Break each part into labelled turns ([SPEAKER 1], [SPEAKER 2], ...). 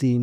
[SPEAKER 1] 3।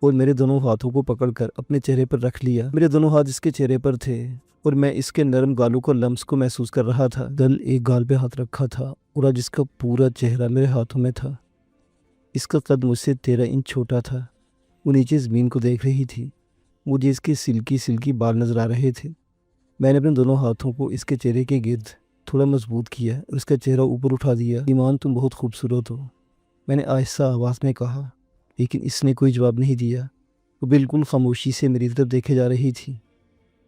[SPEAKER 1] اور میرے دونوں ہاتھوں کو پکڑ کر اپنے چہرے پر رکھ لیا۔ میرے دونوں ہاتھ اس کے چہرے پر تھے اور میں اس کے نرم گالوں کو لمس کو محسوس کر رہا تھا۔ دل ایک گال پہ ہاتھ رکھا تھا اور آج اس کا پورا چہرہ میرے ہاتھوں میں تھا۔ اس کا قد مجھ سے 13 انچ چھوٹا تھا۔ وہ نیچے زمین کو دیکھ رہی تھی۔ مجھے اس کے سلکی بال نظر آ رہے تھے۔ میں نے اپنے دونوں ہاتھوں کو اس کے چہرے کے گرد تھوڑا مضبوط کیا اور اس کا چہرہ اوپر اٹھا دیا۔ ایمان، تم بہت خوبصورت ہو، میں نے آہستہ آواز میں کہا، لیکن اس نے کوئی جواب نہیں دیا۔ وہ بالکل خاموشی سے میری طرف دیکھے جا رہی تھی۔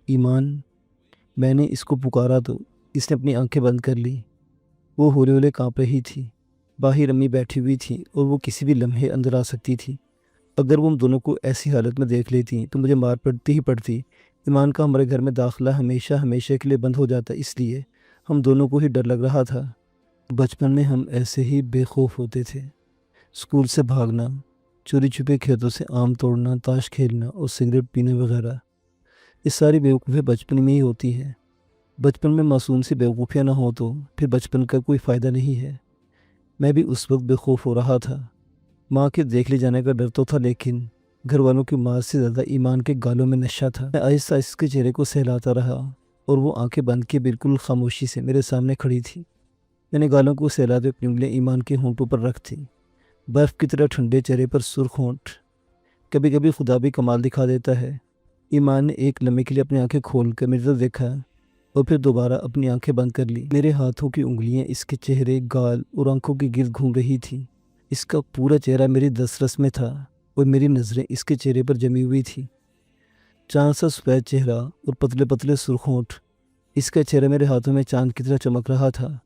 [SPEAKER 1] ایمان، میں نے اس کو پکارا تو اس نے اپنی آنکھیں بند کر لی۔ وہ ہولے ہولے کانپ رہی تھی۔ باہر امی بیٹھی ہوئی تھی اور وہ کسی بھی لمحے اندر آ سکتی تھی۔ اگر وہ ہم دونوں کو ایسی حالت میں دیکھ لیتی تو مجھے مار پڑتی ہی پڑتی۔ ایمان کا ہمارے گھر میں داخلہ ہمیشہ کے لیے بند ہو جاتا، اس لیے ہم دونوں کو ہی ڈر لگ رہا تھا۔ بچپن میں ہم ایسے ہی بے خوف ہوتے تھے۔ اسکول سے بھاگنا، چوری چھپے کھیتوں سے آم توڑنا، تاش کھیلنا اور سگریٹ پینے وغیرہ، یہ ساری بیوقوفیاں بچپن میں ہی ہوتی ہیں۔ بچپن میں معصوم سی بیوقوفیاں نہ ہوں تو پھر بچپن کا کوئی فائدہ نہیں ہے۔ میں بھی اس وقت بے خوف ہو رہا تھا۔ ماں کے دیکھ لے جانے کا ڈر تو تھا، لیکن گھر والوں کی ماں سے زیادہ ایمان کے گالوں میں نشہ تھا۔ میں آہستہ اس کے چہرے کو سہلاتا رہا اور وہ آنکھیں بند کیے بالکل خاموشی سے میرے سامنے کھڑی تھی۔ میں نے گالوں کو سہلاتے اپنی انگلیاں ایمان کے ہونٹوں پر رکھ دی۔ برف کی طرح ٹھنڈے چہرے پر سرخ ہونٹ، کبھی کبھی خدا بھی کمال دکھا دیتا ہے۔ ایمان نے ایک لمحے کے لیے اپنی آنکھیں کھول کر میری طرف دیکھا اور پھر دوبارہ اپنی آنکھیں بند کر لی۔ میرے ہاتھوں کی انگلیاں اس کے چہرے، گال اور آنکھوں کے گرد گھوم رہی تھیں۔ اس کا پورا چہرہ میری دسترس میں تھا اور میری نظریں اس کے چہرے پر جمی ہوئی تھی۔ چاند سا سفید چہرہ اور پتلے پتلے سرخ ہونٹ، اس کا چہرہ میرے ہاتھوں میں چاند کی طرح چمک رہا تھا۔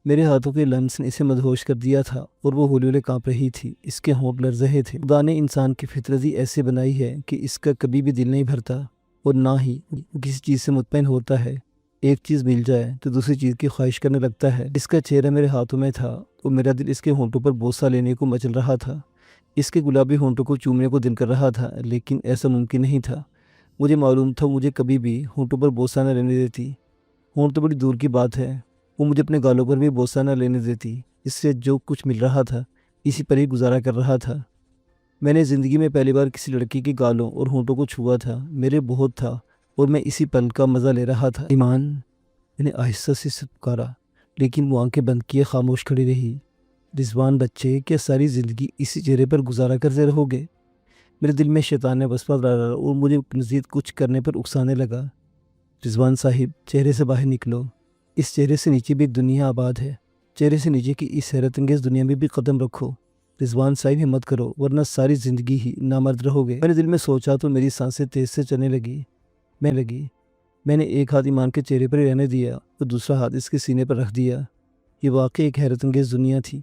[SPEAKER 1] میرے ہاتھوں کے لمس نے اسے مدہوش کر دیا تھا اور وہ ہولے ہولے کانپ رہی تھی۔ اس کے ہونٹ لرز رہے تھے۔ خدا نے انسان کی فطرت ہی ایسے بنائی ہے کہ اس کا کبھی بھی دل نہیں بھرتا اور نہ ہی وہ کسی چیز سے مطمئن ہوتا ہے۔ ایک چیز مل جائے تو دوسری چیز کی خواہش کرنے لگتا ہے۔ اس کا چہرہ میرے ہاتھوں میں تھا اور میرا دل اس کے ہونٹوں پر بوسہ لینے کو مچل رہا تھا۔ اس کے گلابی ہونٹوں کو چومنے کو دل کر رہا تھا، لیکن ایسا ممکن نہیں تھا۔ مجھے معلوم تھا مجھے کبھی بھی ہونٹوں پر بوسہ نہ لینے دیتی۔ ہونٹ تو بڑی دور کی بات ہے، وہ مجھے اپنے گالوں پر بھی بوسہ نہ لینے دیتی۔ اس سے جو کچھ مل رہا تھا اسی پر ہی گزارا کر رہا تھا۔ میں نے زندگی میں پہلی بار کسی لڑکی کے گالوں اور ہونٹوں کو چھوا تھا۔ میرے بہت تھا اور میں اسی پل کا مزہ لے رہا تھا۔ ایمان، میں نے آہستہ سے پکارا، لیکن وہ آنکھیں بند کیے خاموش کھڑی رہی۔ رضوان بچے، کیا ساری زندگی اسی چہرے پر گزارا کرتے رہو گے؟ میرے دل میں شیطان نے وسوسہ ڈالا اور مجھے مزید کچھ کرنے پر اکسانے لگا۔ رضوان صاحب، چہرے سے باہر نکلو۔ اس چہرے سے نیچے بھی ایک دنیا آباد ہے۔ چہرے سے نیچے کی اس حیرت انگیز دنیا میں بھی قدم رکھو۔ رضوان صاحب، ہمت کرو ورنہ ساری زندگی ہی نامرد رہو گے۔ میں نے دل میں سوچا تو میری سانسیں تیز سے چلنے لگی۔ میں نے ایک ہاتھ ایمان کے چہرے پر ہی رہنے دیا اور دوسرا ہاتھ اس کے سینے پر رکھ دیا۔ یہ واقعی ایک حیرت انگیز دنیا تھی۔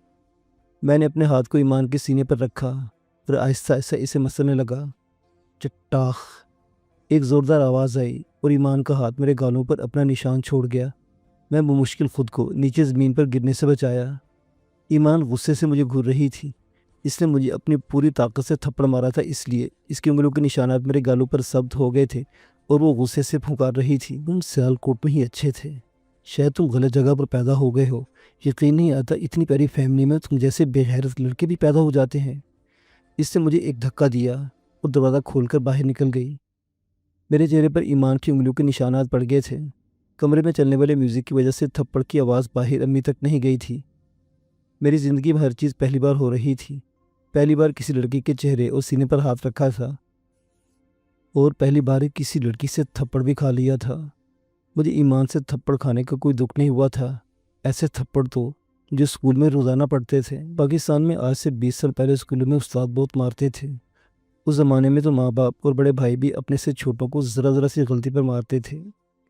[SPEAKER 1] میں نے اپنے ہاتھ کو ایمان کے سینے پر رکھا اور آہستہ اسے مسلنے لگا۔ چٹاخ! ایک زوردار آواز آئی اور ایمان کا ہاتھ میرے گالوں پر اپنا نشان چھوڑ گیا۔ میں بمشکل خود کو نیچے زمین پر گرنے سے بچایا۔ ایمان غصے سے مجھے گھور رہی تھی۔ اس نے مجھے اپنی پوری طاقت سے تھپڑ مارا تھا، اس لیے اس کی انگلیوں کے نشانات میرے گالوں پر ثبت ہو گئے تھے اور وہ غصے سے پھنکار رہی تھی۔ تم سیال کوٹ میں ہی اچھے تھے، شاید تم غلط جگہ پر پیدا ہو گئے ہو۔ یقین نہیں آتا اتنی پیاری فیملی میں تم جیسے بے غیرت لڑکے بھی پیدا ہو جاتے ہیں۔ اس نے مجھے ایک دھکا دیا اور دروازہ کھول کر باہر نکل گئی۔ میرے چہرے پر ایمان کی انگلیوں کے نشانات پڑ گئے تھے۔ کمرے میں چلنے والے میوزک کی وجہ سے تھپڑ کی آواز باہر امی تک نہیں گئی تھی۔ میری زندگی میں ہر چیز پہلی بار ہو رہی تھی۔ پہلی بار کسی لڑکی کے چہرے اور سینے پر ہاتھ رکھا تھا اور پہلی بار کسی لڑکی سے تھپڑ بھی کھا لیا تھا۔ مجھے ایمان سے تھپڑ کھانے کا کوئی دکھ نہیں ہوا تھا۔ ایسے تھپڑ تو جو اسکول میں روزانہ پڑھتے تھے۔ پاکستان میں آج سے 20 سال پہلے اسکولوں میں استاد بہت مارتے تھے۔ اس زمانے میں تو ماں باپ اور بڑے بھائی بھی اپنے سے چھوٹوں کو ذرا سی غلطی پر مارتے تھے،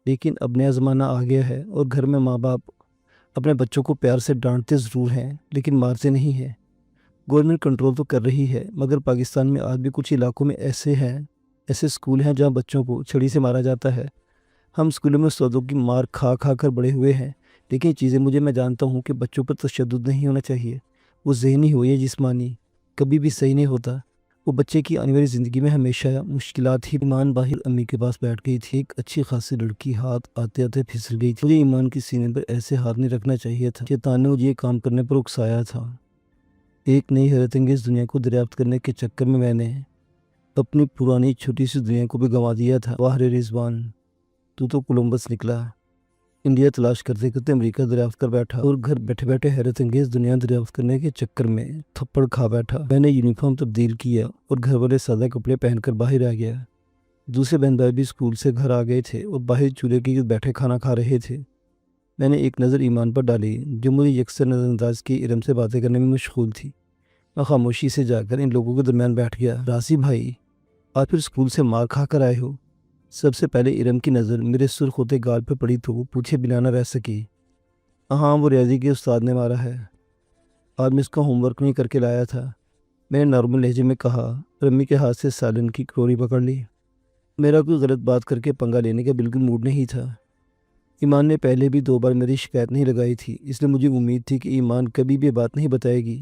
[SPEAKER 1] لیکن اب نیا زمانہ آ گیا ہے اور گھر میں ماں باپ اپنے بچوں کو پیار سے ڈانٹتے ضرور ہیں لیکن مارتے نہیں ہیں۔ گورنمنٹ کنٹرول تو کر رہی ہے، مگر پاکستان میں آج بھی کچھ علاقوں میں ایسے اسکول ہیں جہاں بچوں کو چھڑی سے مارا جاتا ہے۔ ہم اسکولوں میں استادوں کی مار کھا کر بڑے ہوئے ہیں، لیکن یہ چیزیں میں جانتا ہوں کہ بچوں پر تشدد نہیں ہونا چاہیے، وہ ذہنی ہو یا جسمانی، کبھی بھی صحیح نہیں ہوتا۔ وہ بچے کی آنے والی زندگی میں ہمیشہ مشکلات ہی۔ ایمان باہر امی کے پاس بیٹھ گئی تھی۔ ایک اچھی خاصی لڑکی ہاتھ آتے پھسل گئی تھی۔ مجھے ایمان کی سینے پر ایسے ہاتھ نہیں رکھنا چاہیے تھا۔ شیطان نے مجھے یہ کام کرنے پر اکسایا تھا۔ ایک نئی حیرت انگیز دنیا کو دریافت کرنے کے چکر میں نے اپنی پرانی چھوٹی سی دنیا کو بھی گنوا دیا تھا۔ واہ رے رضوان، تو کولمبس نکلا، انڈیا تلاش کرتے کرتے امریکہ دریافت کر بیٹھا اور گھر بیٹھے بیٹھے حیرت انگیز دنیا دریافت کرنے کے چکر میں تھپڑ کھا بیٹھا۔ میں نے یونیفارم تبدیل کیا اور گھر والے سادہ کپڑے پہن کر باہر آ گیا۔ دوسرے بہن بھائی بھی اسکول سے گھر آ گئے تھے اور باہر چولہے کے بیٹھے کھانا کھا رہے تھے۔ میں نے ایک نظر ایمان پر ڈالی جو مجھے یکسر نظر انداز کی ارم سے باتیں کرنے میں مشغول تھی۔ میں خاموشی سے جا کر ان لوگوں کے درمیان بیٹھ گیا۔ راضی بھائی، آج پھر اسکول سے مار کھا کر آئے ہو؟ سب سے پہلے ارم کی نظر میرے سرخ ہوتے گال پر پڑی تو وہ پوچھے بنا نہ رہ سکی۔ ہاں، وہ ریاضی کے استاد نے مارا ہے، آج میں اس کا ہوم ورک نہیں کر کے لایا تھا، میں نے نارمل لہجے میں کہا اور امی کے ہاتھ سے سالن کی کٹوری پکڑ لی۔ میرا کوئی غلط بات کر کے پنگا لینے کا بالکل موڈ نہیں تھا۔ ایمان نے پہلے بھی 2 بار میری شکایت نہیں لگائی تھی، اس لیے مجھے امید تھی کہ ایمان کبھی بھی بات نہیں بتائے گی۔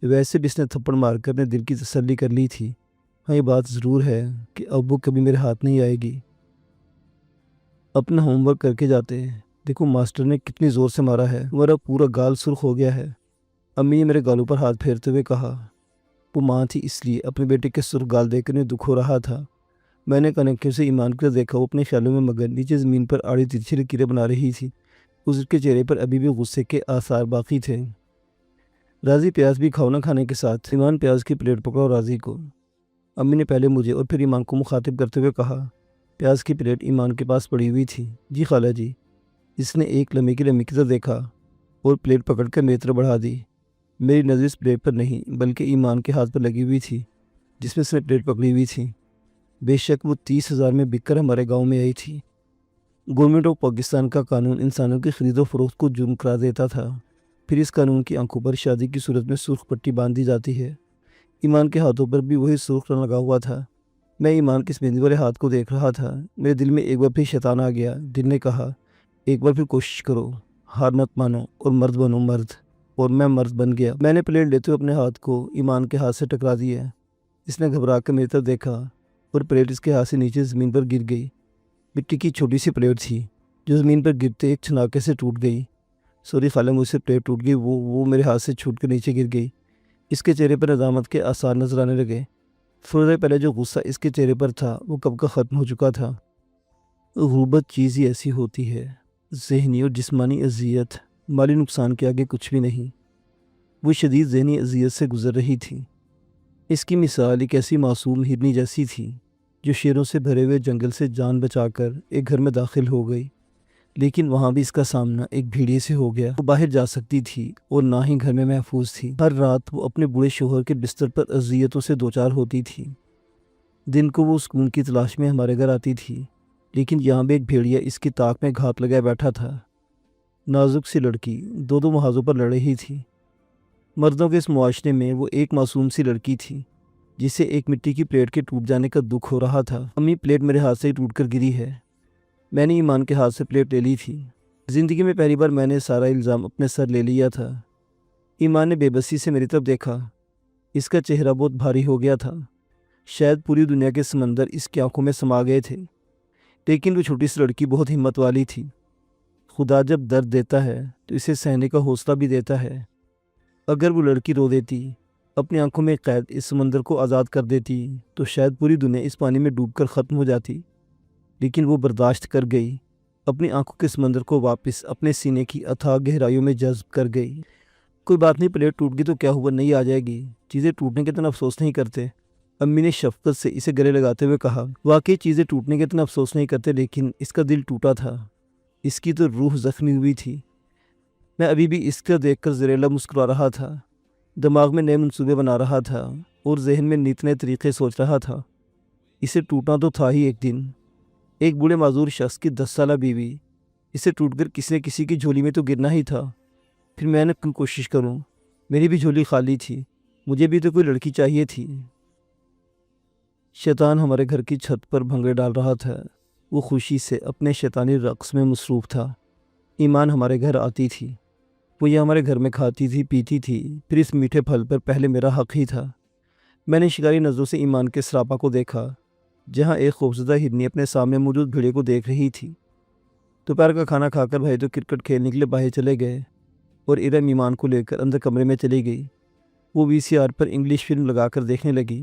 [SPEAKER 1] ویسے بھی اس نے تھپڑ مار کر اپنے دل کی تسلی کر لی تھی۔ ہاں، یہ بات ضرور ہے کہ اب وہ کبھی میرے ہاتھ نہیں آئے گی۔ اپنا ہوم ورک کر کے جاتے ہیں، دیکھو ماسٹر نے کتنی زور سے مارا ہے، میرا پورا گال سرخ ہو گیا ہے۔ امی نے میرے گالوں پر ہاتھ پھیرتے ہوئے کہا۔ وہ ماں تھی اس لیے اپنے بیٹے کے سرخ گال دیکھ کر انہیں دکھ ہو رہا تھا۔ میں نے کنکھیوں سے ایمان کی طرف دیکھا، وہ اپنے خیالوں میں مگن نیچے زمین پر آڑی ترچھی لکیریں بنا رہی تھی۔ اس کے چہرے پر ابھی بھی غصے کے آثار باقی تھے۔ راضی پیاز بھی کھاؤ نہ کھانے کے ساتھ ایمان پیاز کی پلیٹ پکڑا راضی کو۔ امی نے پہلے مجھے اور پھر ایمان کو مخاطب کرتے ہوئے کہا۔ پیاز کی پلیٹ ایمان کے پاس پڑی ہوئی تھی۔ جی خالہ جی۔ اس نے ایک لمحے کی امی کی طرف دیکھا اور پلیٹ پکڑ کر میری طرف بڑھا دی۔ میری نظر اس پلیٹ پر نہیں بلکہ ایمان کے ہاتھ پر لگی ہوئی تھی جس میں اس نے پلیٹ پکڑی ہوئی تھی۔ بے شک وہ 30,000 میں بک کر ہمارے گاؤں میں آئی تھی۔ گورنمنٹ آف پاکستان کا قانون انسانوں کی خرید و فروخت کو جرم قرار دیتا تھا۔ پھر اس قانون کی آنکھوں پر شادی کی صورت میں سرخ پٹی باندھ دی جاتی ہے۔ ایمان کے ہاتھوں پر بھی وہی سرخ رنگ لگا ہوا تھا۔ میں ایمان کے اس مہندی والے ہاتھ کو دیکھ رہا تھا۔ میرے دل میں ایک بار پھر شیطان آ گیا۔ دل نے کہا، ایک بار پھر کوشش کرو، ہار مت مانو اور مرد بنو مرد۔ اور میں مرد بن گیا۔ میں نے پلیٹ لیتے ہوئے اپنے ہاتھ کو ایمان کے ہاتھ سے ٹکرا دیا۔ اس نے گھبرا کر میری طرف دیکھا اور پلیٹ اس کے ہاتھ سے نیچے زمین پر گر گئی۔ مٹی کی چھوٹی سی پلیٹ تھی جو زمین پر گرتے ایک چھناکے سے ٹوٹ گئی۔ سوری خالہ، مجھ سے پلیٹ ٹوٹ گئی، وہ میرے ہاتھ سے چھوٹ کر نیچے گر گئی۔ اس کے چہرے پر ندامت کے آثار نظر آنے لگے۔ تھوڑی دیر پہلے جو غصہ اس کے چہرے پر تھا وہ کب کا ختم ہو چکا تھا۔ غربت چیز ہی ایسی ہوتی ہے، ذہنی اور جسمانی اذیت، مالی نقصان کے آگے کچھ بھی نہیں۔ وہ شدید ذہنی اذیت سے گزر رہی تھی۔ اس کی مثال ایک ایسی معصوم ہرنی جیسی تھی جو شیروں سے بھرے ہوئے جنگل سے جان بچا کر ایک گھر میں داخل ہو گئی، لیکن وہاں بھی اس کا سامنا ایک بھیڑیے سے ہو گیا۔ وہ باہر جا سکتی تھی اور نہ ہی گھر میں محفوظ تھی۔ ہر رات وہ اپنے بوڑھے شوہر کے بستر پر اذیتوں سے دوچار ہوتی تھی۔ دن کو وہ سکون کی تلاش میں ہمارے گھر آتی تھی، لیکن یہاں بھی ایک بھیڑیا اس کی طاق میں گھات لگائے بیٹھا تھا۔ نازک سی لڑکی 2 محاذوں پر لڑ رہی تھی۔ مردوں کے اس معاشرے میں وہ ایک معصوم سی لڑکی تھی جسے ایک مٹی کی پلیٹ کے ٹوٹ جانے کا دکھ ہو رہا تھا۔ امی، پلیٹ میرے ہاتھ سے ٹوٹ کر گری ہے۔ میں نے ایمان کے ہاتھ سے پلیٹ لے لی تھی۔ زندگی میں پہلی بار میں نے سارا الزام اپنے سر لے لیا تھا۔ ایمان نے بے بسی سے میری طرف دیکھا۔ اس کا چہرہ بہت بھاری ہو گیا تھا، شاید پوری دنیا کے سمندر اس کی آنکھوں میں سما گئے تھے، لیکن وہ چھوٹی سی لڑکی بہت ہمت والی تھی۔ خدا جب درد دیتا ہے تو اسے سہنے کا حوصلہ بھی دیتا ہے۔ اگر وہ لڑکی رو دیتی، اپنی آنکھوں میں قید اس سمندر کو آزاد کر دیتی تو شاید پوری دنیا اس پانی میں ڈوب کر ختم ہو جاتی، لیکن وہ برداشت کر گئی، اپنی آنکھوں کے سمندر کو واپس اپنے سینے کی اتھاہ گہرائیوں میں جذب کر گئی۔ کوئی بات نہیں، پلیٹ ٹوٹ گئی تو کیا ہوا، نئی آ جائے گی، چیزیں ٹوٹنے کے اتنا افسوس نہیں کرتے۔ امی نے شفقت سے اسے گلے لگاتے ہوئے کہا۔ واقعی چیزیں ٹوٹنے کے اتنا افسوس نہیں کرتے، لیکن اس کا دل ٹوٹا تھا، اس کی تو روح زخمی ہوئی تھی۔ میں ابھی بھی اس کا دیکھ کر زریلا مسکرا رہا تھا، دماغ میں نئے منصوبے بنا رہا تھا اور ذہن میں نت نئے طریقے سوچ رہا تھا۔ اسے ٹوٹنا تو تھا ہی ایک دن۔ ایک بوڑھے معذور شخص کی 10 سالہ بیوی، اسے ٹوٹ کر کسی نہ کسی کی جھولی میں تو گرنا ہی تھا۔ پھر میں نے کیوں کوشش کروں، میری بھی جھولی خالی تھی، مجھے بھی تو کوئی لڑکی چاہیے تھی۔ شیطان ہمارے گھر کی چھت پر بھنگڑے ڈال رہا تھا، وہ خوشی سے اپنے شیطانی رقص میں مصروف تھا۔ ایمان ہمارے گھر آتی تھی، وہ یہ ہمارے گھر میں کھاتی تھی، پیتی تھی، پھر اس میٹھے پھل پر پہلے میرا حق ہی تھا۔ میں نے شکاری نظروں سے ایمان کے سراپا کو دیکھا، جہاں ایک خوفزدہ ہرنی اپنے سامنے موجود بھیڑے کو دیکھ رہی تھی۔ دوپہر کا کھانا کھا کر بھائی تو کرکٹ کھیلنے کے لیے باہر چلے گئے اور ارم ایمان کو لے کر اندر کمرے میں چلی گئی۔ وہ VCR پر انگلش فلم لگا کر دیکھنے لگی۔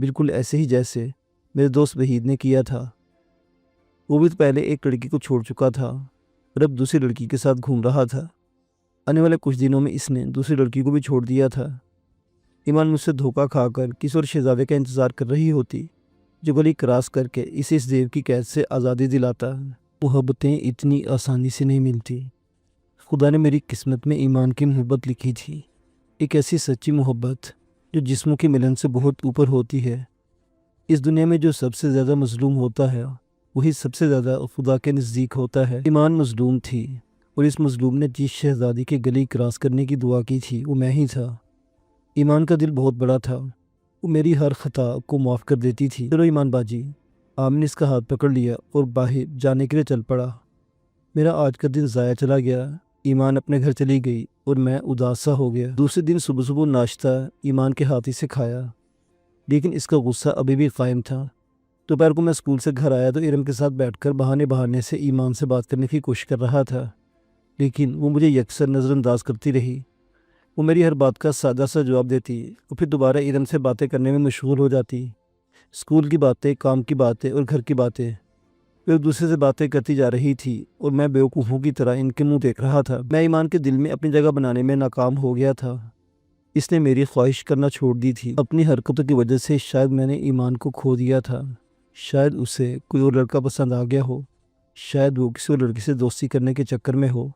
[SPEAKER 1] بالکل ایسے ہی جیسے میرے دوست وحید نے کیا تھا۔ وہ بھی تو پہلے ایک لڑکی کو چھوڑ چکا تھا اور اب دوسری لڑکی کے ساتھ گھوم رہا تھا۔ آنے والے کچھ دنوں میں اس نے دوسری لڑکی کو بھی چھوڑ دیا تھا۔ ایمان مجھ سے دھوکہ کھا کر کسی اور شہزادے کا انتظار کر رہی ہوتی جو گلی کراس کر کے اسے اس دیو کی قید سے آزادی دلاتا۔ محبتیں اتنی آسانی سے نہیں ملتی۔ خدا نے میری قسمت میں ایمان کی محبت لکھی تھی، ایک ایسی سچی محبت جو جسموں کے ملن سے بہت اوپر ہوتی ہے۔ اس دنیا میں جو سب سے زیادہ مظلوم ہوتا ہے وہی سب سے زیادہ خدا کے نزدیک ہوتا ہے۔ ایمان مظلوم تھی اور اس مظلوم نے جس شہزادی کے گلی کراس کرنے کی دعا کی تھی وہ میں ہی تھا۔ ایمان کا دل بہت بڑا تھا، وہ میری ہر خطا کو معاف کر دیتی تھی۔ چلو ایمان باجی، عامر نے اس کا ہاتھ پکڑ لیا اور باہر جانے کے لیے چل پڑا۔ میرا آج کا دن ضائع چلا گیا۔ ایمان اپنے گھر چلی گئی اور میں اداس سا ہو گیا۔ دوسرے دن صبح صبح ناشتہ ایمان کے ہاتھ ہی سے کھایا، لیکن اس کا غصہ ابھی بھی قائم تھا۔ دوپہر کو میں اسکول سے گھر آیا تو ارم کے ساتھ بیٹھ کر بہانے سے ایمان سے بات کرنے کی کوشش کر رہا تھا، لیکن وہ مجھے یکسر نظر انداز کرتی رہی۔ وہ میری ہر بات کا سادہ سا جواب دیتی اور پھر دوبارہ ارم سے باتیں کرنے میں مشغول ہو جاتی۔ اسکول کی باتیں، کام کی باتیں اور گھر کی باتیں، وہ ایک دوسرے سے باتیں کرتی جا رہی تھی اور میں بیوقوفوں کی طرح ان کے منہ دیکھ رہا تھا۔ میں ایمان کے دل میں اپنی جگہ بنانے میں ناکام ہو گیا تھا۔ اس نے میری خواہش کرنا چھوڑ دی تھی۔ اپنی حرکتوں کی وجہ سے شاید میں نے ایمان کو کھو دیا تھا۔ شاید اسے کوئی اور لڑکا پسند آ گیا ہو، شاید وہ کسی اور لڑکی سے دوستی کرنے کے چکر میں ہو،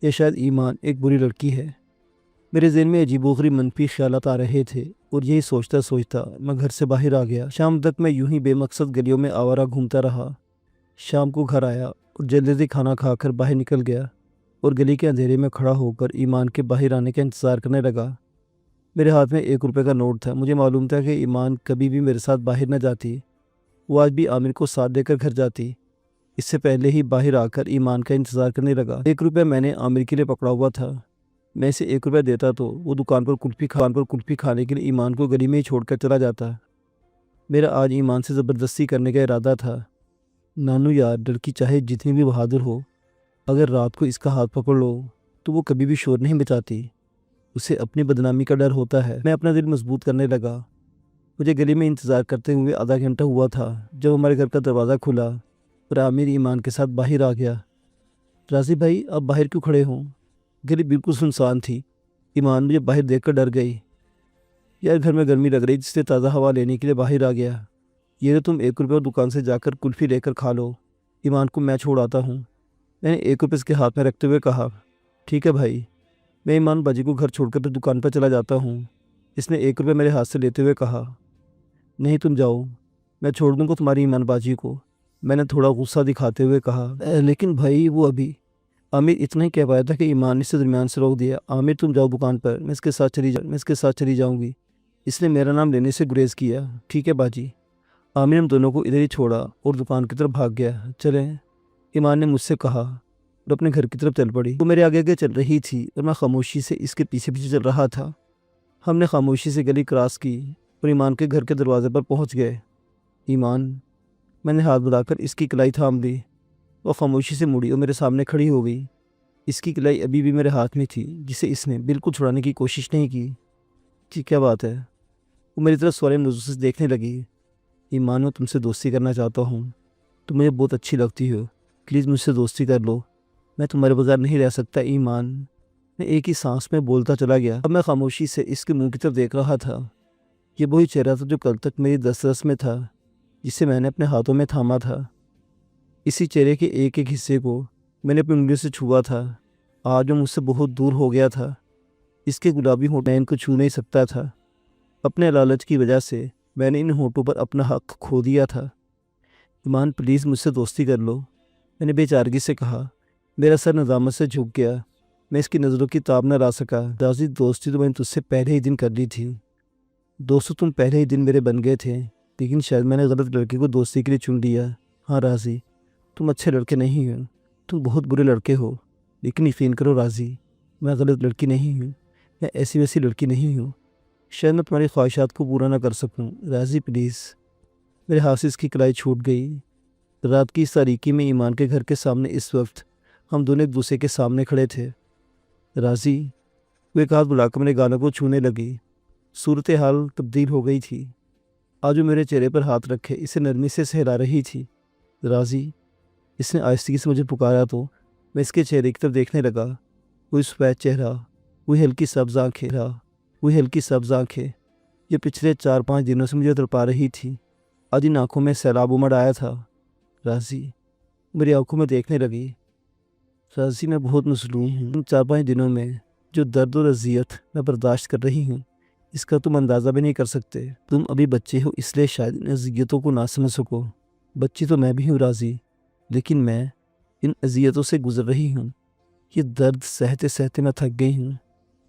[SPEAKER 1] یا شاید ایمان ایک بری لڑکی ہے۔ میرے ذہن میں عجیب و غریب منفی خیالات آ رہے تھے اور یہی سوچتا سوچتا میں گھر سے باہر آ گیا۔ شام تک میں یوں ہی بے مقصد گلیوں میں آوارہ گھومتا رہا۔ شام کو گھر آیا اور جلدی جلدی کھانا کھا کر باہر نکل گیا اور گلی کے اندھیرے میں کھڑا ہو کر ایمان کے باہر آنے کا انتظار کرنے لگا۔ میرے ہاتھ میں 1 روپے کا نوٹ تھا۔ مجھے معلوم تھا کہ ایمان کبھی بھی میرے ساتھ باہر نہ جاتی، وہ آج بھی عامر کو ساتھ دے کر گھر جاتی۔ اس سے پہلے ہی باہر آ کر ایمان کا انتظار کرنے لگا۔ 1 روپیہ میں نے عامر کے لیے پکڑا ہوا تھا۔ میں اسے 1 روپیہ دیتا تو وہ دکان پر کلفی کھانے کے لیے ایمان کو گلی میں ہی چھوڑ کر چلا جاتا۔ میرا آج ایمان سے زبردستی کرنے کا ارادہ تھا۔ نانو یار، لڑکی چاہے جتنی بھی بہادر ہو، اگر رات کو اس کا ہاتھ پکڑ لو تو وہ کبھی بھی شور نہیں مچاتی، اسے اپنی بدنامی کا ڈر ہوتا ہے۔ میں اپنا دل مضبوط کرنے لگا۔ مجھے گلی میں انتظار کرتے ہوئے آدھا گھنٹہ ہوا تھا جب ہمارے گھر کا دروازہ کھلا اور عامر ایمان کے ساتھ باہر آ گیا۔ راضی بھائی، آپ باہر کیوں کھڑے ہوں؟ گلی بالکل سنسان تھی۔ ایمان مجھے باہر دیکھ کر ڈر گئی۔ یار، گھر میں گرمی لگ رہی جس سے تازہ ہوا لینے کے لیے باہر آ گیا۔ یہ تو تم 1 روپے اور دکان سے جا کر کلفی لے کر کھا لو، ایمان کو میں چھوڑ آتا ہوں۔ میں نے 1 روپے اس کے ہاتھ میں رکھتے ہوئے کہا۔ ٹھیک ہے بھائی، میں ایمان باجی کو گھر چھوڑ کر پھر دکان پر چلا جاتا ہوں، اس نے 1 روپے میرے ہاتھ سے لیتے ہوئے کہا۔ نہیں، تم جاؤ، میں چھوڑ دوں گا تمہاری ایمان باجی کو، میں نے تھوڑا غصہ دکھاتے ہوئے کہا۔ لیکن بھائی، وہ ابھی عامر اتنا ہی کہہ پایا تھا کہ ایمان نے اسے درمیان سے روک دیا۔ عامر، تم جاؤ دکان پر، میں اس کے ساتھ چلی جاؤں گی۔ اس نے میرا نام لینے سے گریز کیا۔ ٹھیک ہے باجی۔ عامر ہم دونوں کو ادھر ہی چھوڑا اور دکان کی طرف بھاگ گیا۔ چلیں، ایمان نے مجھ سے کہا اور اپنے گھر کی طرف چل پڑی۔ وہ میرے آگے آگے چل رہی تھی اور میں خاموشی سے اس کے پیچھے پیچھے چل رہا تھا۔ ہم نے خاموشی سے گلی کراس کی اور ایمان کے گھر کے دروازے پر پہنچ گئے۔ ایمان، میں نے ہاتھ بڑھا کر اس کی کلائی تھام لی۔ وہ خاموشی سے مڑی اور میرے سامنے کھڑی ہو گئی۔ اس کی کلائی ابھی بھی میرے ہاتھ میں تھی جسے اس نے بالکل چھڑانے کی کوشش نہیں کی۔ جی کیا بات ہے؟ وہ میری طرف سوال نظر سے دیکھنے لگی۔ ایمان، میں تم سے دوستی کرنا چاہتا ہوں، تم مجھے بہت اچھی لگتی ہو، پلیز مجھ سے دوستی کر لو، میں تمہارے بغیر نہیں رہ سکتا ایمان۔ میں ایک ہی سانس میں بولتا چلا گیا۔ اب میں خاموشی سے اس کے منہ کی طرف دیکھ رہا تھا۔ یہ وہی چہرہ تھا جو کل تک میری دسترس میں تھا، جسے میں نے اپنے ہاتھوں میں تھاما تھا۔ اسی چہرے کے ایک ایک حصے کو میں نے اپنی انگلیوں سے چھوا تھا۔ آج وہ مجھ سے بہت دور ہو گیا تھا۔ اس کے گلابی ہونٹ میں ان کو چھو نہیں سکتا تھا۔ اپنے لالچ کی وجہ سے میں نے ان ہونٹوں پر اپنا حق کھو دیا تھا۔ ایمان، پلیز مجھ سے دوستی کر لو، میں نے بے چارگی سے کہا۔ میرا سر ندامت سے جھک گیا۔ میں اس کی نظروں کی تاب نہ لا سکا۔ راضی، دوستی تو میں نے تجھ سے پہلے ہی دن کر لی تھی۔ دوستو، تم پہلے ہی دن میرے بن گئے تھے، لیکن شاید میں نے غلط لڑکے کو دوستی کے لیے چن لیا۔ ہاں راضی، تم اچھے لڑکے نہیں ہو، تم بہت برے لڑکے ہو، لیکن یقین کرو راضی، میں غلط لڑکی نہیں ہوں، میں ایسی ویسی لڑکی نہیں ہوں۔ شاید میں تمہاری خواہشات کو پورا نہ کر سکوں۔ راضی پلیز۔ میرے ہاتھ سے اس کی کلائی چھوٹ گئی۔ رات کی اس تاریکی میں ایمان کے گھر کے سامنے اس وقت ہم دونوں ایک دوسرے کے سامنے کھڑے تھے۔ راضی، وہ ایک ہاتھ بلا کر میرے گالوں کو چھونے لگی۔ صورتحال تبدیل ہو گئی تھی۔ آج وہ میرے چہرے پر ہاتھ رکھے اسے نرمی سے سہلا رہی تھی۔ راضی، اس نے آہستگی سے مجھے پکارا تو میں اس کے چہرے کی طرف دیکھنے لگا۔ وہی سفید چہرہ، وہی ہلکی سبز آنکھیں یہ پچھلے 4-5 دنوں سے مجھے تڑپا رہی تھی، آج ان آنکھوں میں سیلاب امڑ آیا تھا۔ راضی میری آنکھوں میں دیکھنے لگی۔ راضی، میں بہت مظلوم ہوں۔ ان 4-5 دنوں میں جو درد اور اذیت میں برداشت کر رہی ہوں اس کا تم اندازہ بھی نہیں کر سکتے۔ تم ابھی بچے ہو اس لیے شاید ان اذیتوں کو نہ سمجھ سکو۔ بچی تو میں بھی ہوں راضی، لیکن میں ان اذیتوں سے گزر رہی ہوں۔ یہ درد سہتے سہتے میں تھک گئی ہوں،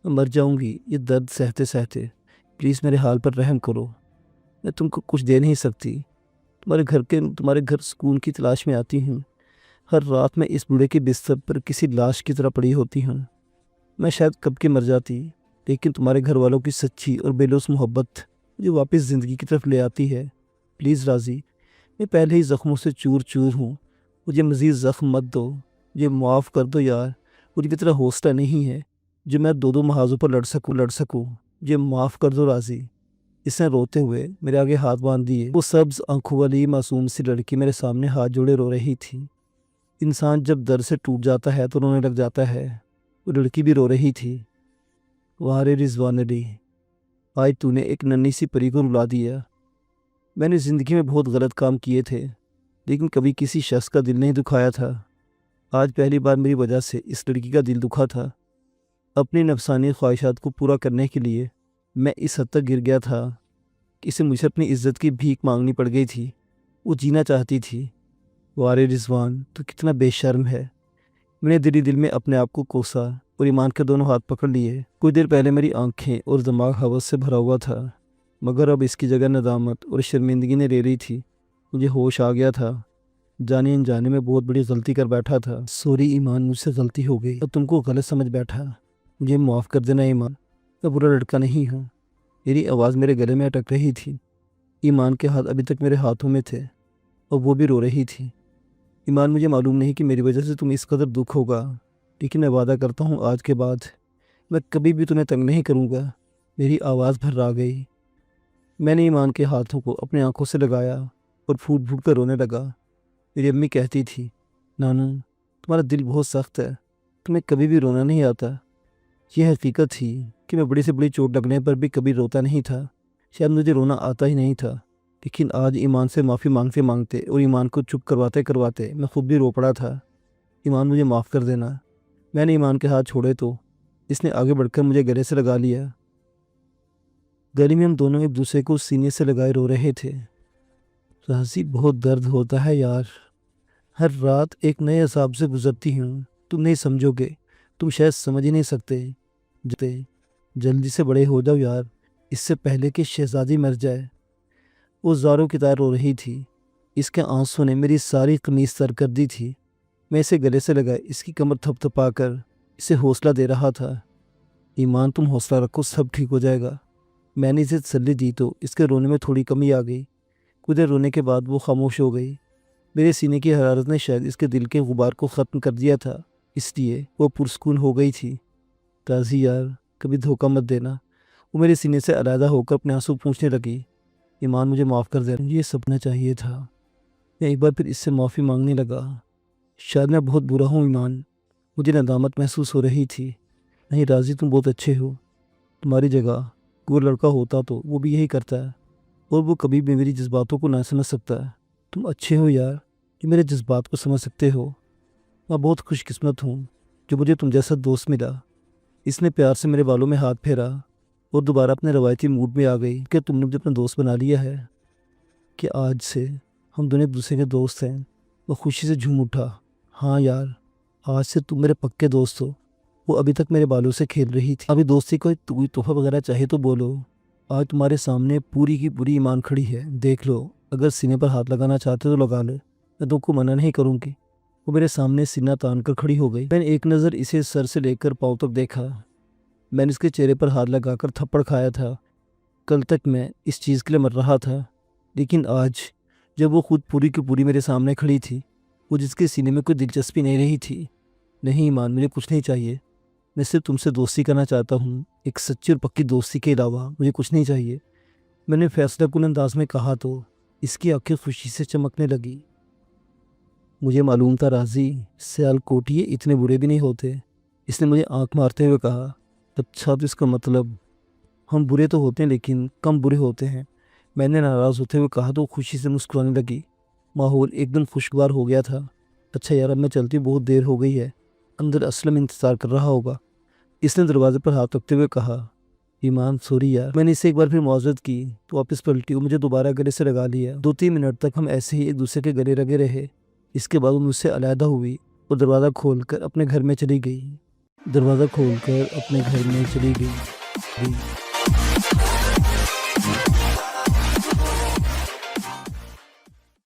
[SPEAKER 1] میں مر جاؤں گی یہ درد سہتے سہتے۔ پلیز میرے حال پر رحم کرو۔ میں تم کو کچھ دے نہیں سکتی۔ تمہارے گھر سکون کی تلاش میں آتی ہوں۔ ہر رات میں اس بوڑھے کے بستر پر کسی لاش کی طرح پڑی ہوتی ہوں۔ میں شاید کب کی مر جاتی، لیکن تمہارے گھر والوں کی سچی اور بے لوث محبت مجھے واپس زندگی کی طرف لے آتی ہے۔ پلیز راضی، میں پہلے ہی زخموں سے چور چور ہوں، مجھے مزید زخم مت دو، مجھے معاف کر دو یار۔ مجھے اتنا حوصلہ نہیں ہے جو میں 2 محاذوں پر لڑ سکوں۔ مجھے معاف کر دو راضی۔ اس نے روتے ہوئے میرے آگے ہاتھ باندھ دیے۔ وہ سبز آنکھوں والی معصوم سی لڑکی میرے سامنے ہاتھ جوڑے رو رہی تھی۔ انسان جب درد سے ٹوٹ جاتا ہے تو رونے لگ جاتا ہے۔ وہ لڑکی بھی رو رہی تھی۔ وارے رضوان علی، آج تو نے ایک ننھی سی پری کو رلا دیا۔ میں نے زندگی میں بہت غلط کام کیے تھے، لیکن کبھی کسی شخص کا دل نہیں دکھایا تھا۔ آج پہلی بار میری وجہ سے اس لڑکی کا دل دکھا تھا۔ اپنی نفسانی خواہشات کو پورا کرنے کے لیے میں اس حد تک گر گیا تھا کہ اسے مجھے اپنی عزت کی بھیک مانگنی پڑ گئی تھی۔ وہ جینا چاہتی تھی۔ وارے رضوان، تو کتنا بے شرم ہے۔ میں نے دل میں اپنے آپ کو کوسا اور ایمان کے دونوں ہاتھ پکڑ لیے۔ کچھ دیر پہلے میری آنکھیں اور دماغ ہوس سے بھرا ہوا تھا، مگر اب اس کی جگہ ندامت اور شرمندگی نے لے لی تھی۔ مجھے ہوش آ گیا تھا۔ جانے انجانے میں بہت بڑی غلطی کر بیٹھا تھا۔ سوری ایمان، مجھ سے غلطی ہو گئی اور تم کو غلط سمجھ بیٹھا۔ مجھے معاف کر دینا ایمان، میں برا لڑکا نہیں ہوں۔ میری آواز میرے گلے میں اٹک رہی تھی۔ ایمان کے ہاتھ ابھی تک میرے ہاتھوں میں تھے اور وہ بھی رو رہی تھی۔ ایمان، مجھے معلوم نہیں کہ میری وجہ سے تمہیں اس قدر دکھ ہوگا، لیکن میں وعدہ کرتا ہوں آج کے بعد میں کبھی بھی تمہیں تنگ نہیں کروں گا۔ میری آواز بھر آ گئی۔ میں نے ایمان کے ہاتھوں کو اپنے آنکھوں سے لگایا اور پھوٹ پھوٹ کر رونے لگا۔ میری امی کہتی تھی، نانو تمہارا دل بہت سخت ہے، تمہیں کبھی بھی رونا نہیں آتا۔ یہ حقیقت تھی کہ میں بڑی سے بڑی چوٹ لگنے پر بھی کبھی روتا نہیں تھا، شاید مجھے رونا آتا ہی نہیں تھا۔ لیکن آج ایمان سے معافی مانگتے اور ایمان کو چپ کرواتے میں خود بھی رو پڑا تھا۔ ایمان، مجھے معاف کر دینا۔ میں نے ایمان کے ہاتھ چھوڑے تو اس نے آگے بڑھ کر مجھے گلے سے لگا لیا۔ گلی میں ہم دونوں ایک دوسرے کو سینے سے لگائے رو رہے تھے۔ راضی، بہت درد ہوتا ہے یار، ہر رات ایک نئے عذاب سے گزرتی ہوں۔ تم نہیں سمجھو گے، تم شاید سمجھ ہی نہیں سکتے۔ جلدی سے بڑے ہو جاؤ یار، اس سے پہلے کہ شہزادی مر جائے۔ وہ زاروں کی طرح رو رہی تھی۔ اس کے آنسوں نے میری ساری قمیص تر کر دی تھی۔ میں اسے گلے سے لگائے اس کی کمر تھپ تھپا کر اسے حوصلہ دے رہا تھا۔ ایمان، تم حوصلہ رکھو، سب ٹھیک ہو جائے گا۔ میں نے اسے تسلی دی تو اس کے رونے میں تھوڑی کمی آ گئی۔ کچھ دیر رونے کے بعد وہ خاموش ہو گئی۔ میرے سینے کی حرارت نے شاید اس کے دل کے غبار کو ختم کر دیا تھا، اس لیے وہ پرسکون ہو گئی تھی۔ راضی یار، کبھی دھوکہ مت دینا۔ وہ میرے سینے سے علیحدہ ہو کر اپنے آنسو پوچھنے لگی۔ ایمان، مجھے معاف کر دینا، یہ سپنا چاہیے تھا۔ میں ایک بار پھر اس سے معافی مانگنے لگا۔ شاید میں بہت برا ہوں ایمان، مجھے ندامت محسوس ہو رہی تھی۔ نہیں راضی، تم بہت اچھے ہو۔ تمہاری جگہ کوئی لڑکا ہوتا تو وہ بھی یہی کرتا ہے، اور وہ کبھی بھی میری جذباتوں کو نہ سمجھ سکتا ہے۔ تم اچھے ہو یار، جو میرے جذبات کو سمجھ سکتے ہو۔ میں بہت خوش قسمت ہوں جو مجھے تم جیسا دوست ملا۔ اس نے پیار سے میرے بالوں میں ہاتھ پھیرا اور دوبارہ اپنے روایتی موڈ میں آ گئی کہ تم نے مجھے اپنا دوست بنا لیا ہے، کہ آج سے ہم دونوں ایک دوسرے کے دوست ہیں۔ وہ خوشی سے جھوم اٹھا۔ ہاں یار، آج سے تم میرے پکے دوست ہو۔ وہ ابھی تک میرے بالوں سے کھیل رہی تھی۔ ابھی دوستی کوئی تحفہ وغیرہ چاہے تو بولو۔ آج تمہارے سامنے پوری کی پوری ایمان کھڑی ہے، دیکھ لو۔ اگر سینے پر ہاتھ لگانا چاہتے تو لگا لے، میں تم کو منع نہیں کروں گی۔ وہ میرے سامنے سینہ تان کر کھڑی ہو گئی۔ میں نے ایک نظر اسے سر سے لے کر پاؤں تک دیکھا۔ میں نے اس کے چہرے پر ہاتھ لگا کر تھپڑ کھایا تھا۔ کل تک میں اس چیز کے لیے مر رہا تھا، لیکن آج جب وہ خود پوری کی پوری میرے سامنے کھڑی تھی، وہ جس کے سینے میں کوئی دلچسپی نہیں رہی تھی۔ نہیں ایمان، مجھے کچھ نہیں چاہیے، میں صرف تم سے دوستی کرنا چاہتا ہوں، ایک سچی اور پکی دوستی کے علاوہ مجھے کچھ نہیں چاہیے۔ میں نے فیصلہ کن انداز میں کہا تو اس کی آنکھیں خوشی سے چمکنے لگی۔ مجھے معلوم تھا راضی، سیال کوٹیے اتنے برے بھی نہیں ہوتے، اس نے مجھے آنکھ مارتے ہوئے کہا۔ اچھا تو اس کا مطلب ہم برے تو ہوتے ہیں لیکن کم برے ہوتے ہیں، میں نے ناراض ہوتے ہوئے کہا تو خوشی سے مسکرانے لگی۔ ماحول ایک دم خوشگوار ہو گیا تھا۔ اچھا یار اب میں چلتی ہوں، بہت دیر ہو گئی ہے، اندر اسلم انتظار کر رہا ہوگا، اس نے دروازے پر ہاتھ رکھتے ہوئے کہا۔ ایمان سوری یار، میں نے اسے ایک بار پھر معذرت کی تو واپس پلٹی اور مجھے دوبارہ گلے سے لگا لیا۔ 2-3 منٹ تک ہم ایسے ہی ایک دوسرے کے گلے لگے رہے۔ اس کے بعد وہ مجھ سے علیحدہ ہوئی اور دروازہ کھول کر اپنے گھر میں چلی گئی۔